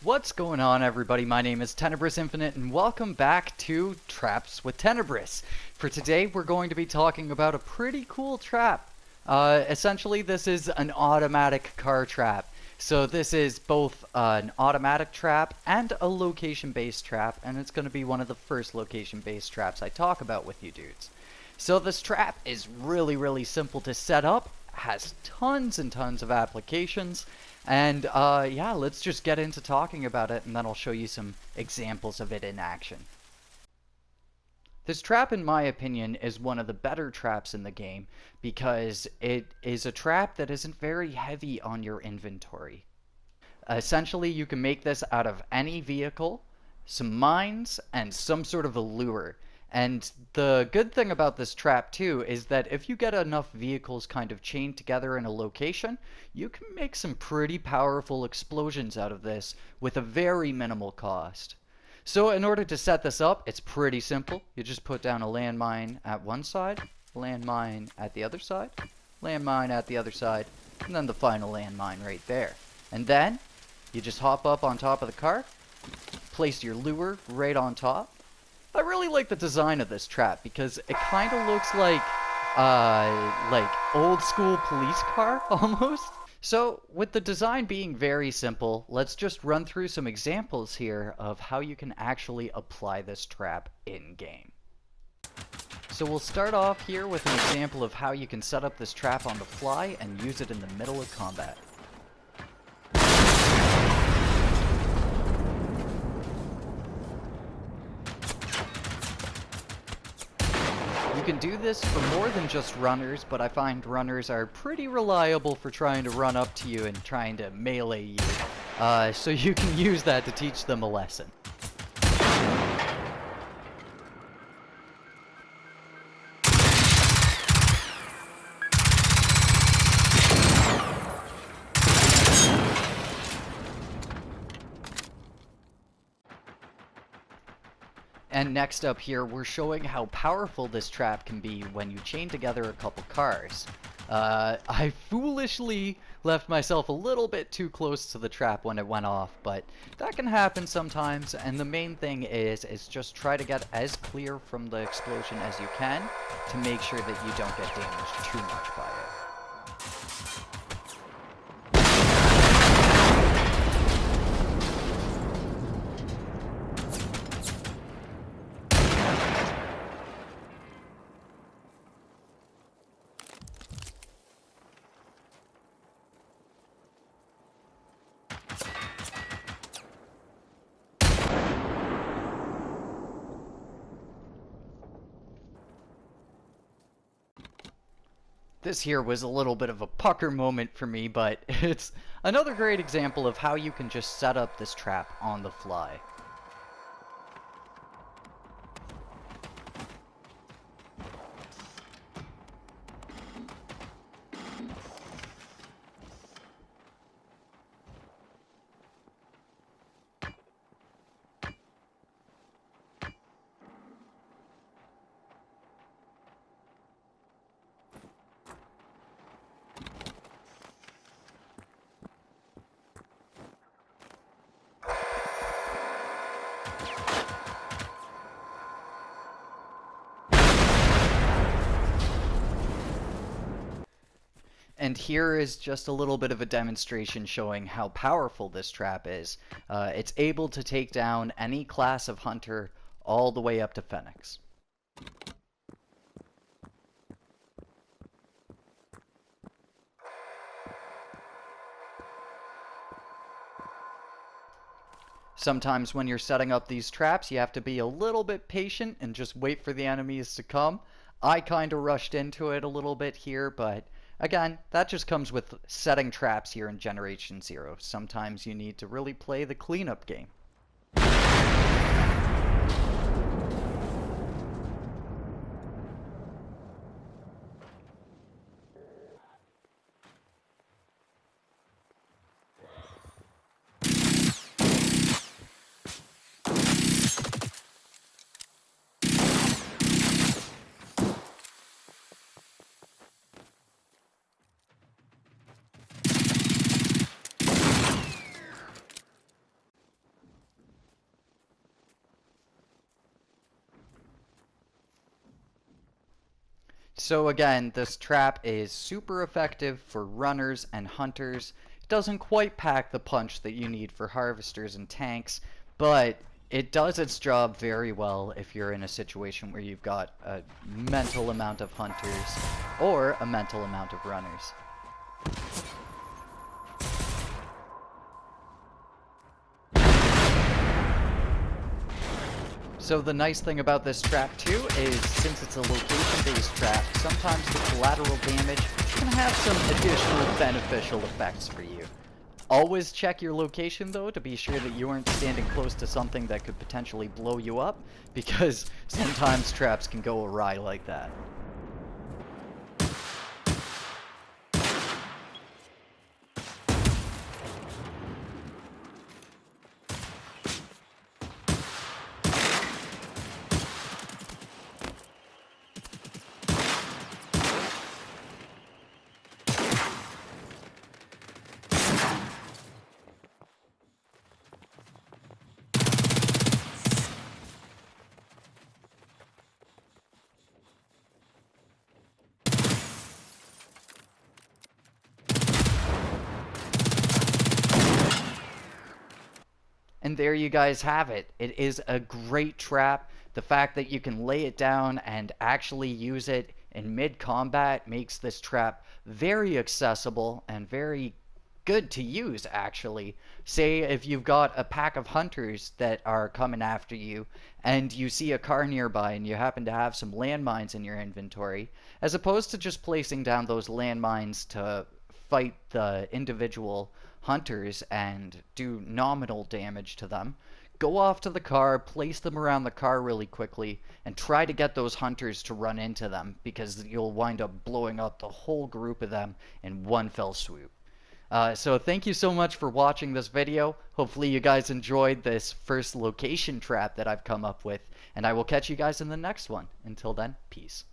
What's going on, everybody? My name is Tenebrous Infinite, and welcome back to Traps with Tenebrous. For today, we're going to be talking about a pretty cool trap. Essentially, this is an automatic car trap. So this is both an automatic trap and a location-based trap, and it's going to be one of the first location-based traps I talk about with you dudes. So this trap is really simple to set up, has tons and tons of applications, and yeah, let's just get into talking about it, and then I'll show you some examples of it in action. This trap, in my opinion, is one of the better traps in the game because it is a trap that isn't very heavy on your inventory. Essentially, you can make this out of any vehicle, some mines, and some sort of a lure. And the good thing about this trap too is that if you get enough vehicles kind of chained together in a location, you can make some pretty powerful explosions out of this with a very minimal cost. So in order to set this up, it's pretty simple. You just put down a landmine at one side, landmine at the other side, landmine at the other side, and then the final landmine right there. And then you just hop up on top of the car, place your lure right on top. I really like the design of this trap because it kind of looks like old school police car almost. So with the design being very simple, let's just run through some examples here of how you can actually apply this trap in game. So we'll start off here with an example of how you can set up this trap on the fly and use it in the middle of combat. You can do this for more than just runners, but I find runners are pretty reliable for trying to run up to you and trying to melee you. So you can use that to teach them a lesson. And next up here, we're showing how powerful this trap can be when you chain together a couple cars. I foolishly left myself a little bit too close to the trap when it went off, but that can happen sometimes, and the main thing is just try to get as clear from the explosion as you can to make sure that you don't get damaged too much by it. This here was a little bit of a pucker moment for me, but it's another great example of how you can just set up this trap on the fly. And here is just a little bit of a demonstration showing how powerful this trap is. It's able to take down any class of hunter all the way up to Phoenix. Sometimes when you're setting up these traps, you have to be a little bit patient and just wait for the enemies to come. I kind of rushed into it a little bit here, but again, that just comes with setting traps here in Generation Zero. Sometimes you need to really play the cleanup game. So again, this trap is super effective for runners and hunters. It doesn't quite pack the punch that you need for harvesters and tanks, but it does its job very well if you're in a situation where you've got a mental amount of hunters or a mental amount of runners. So the nice thing about this trap too is since it's a location-based trap, sometimes the collateral damage can have some additional beneficial effects for you. Always check your location though to be sure that you aren't standing close to something that could potentially blow you up, because sometimes traps can go awry like that. And there you guys have it. It is a great trap. The fact that you can lay it down and actually use it in mid-combat makes this trap very accessible and very good to use, actually. Say if you've got a pack of hunters that are coming after you and you see a car nearby and you happen to have some landmines in your inventory, as opposed to just placing down those landmines to fight the individual hunters and do nominal damage to them, go off to the car, place them around the car really quickly, and try to get those hunters to run into them, because you'll wind up blowing up the whole group of them in one fell swoop. So thank you so much for watching this video. Hopefully you guys enjoyed this first location trap that I've come up with, and I will catch you guys in the next one. Until then, peace.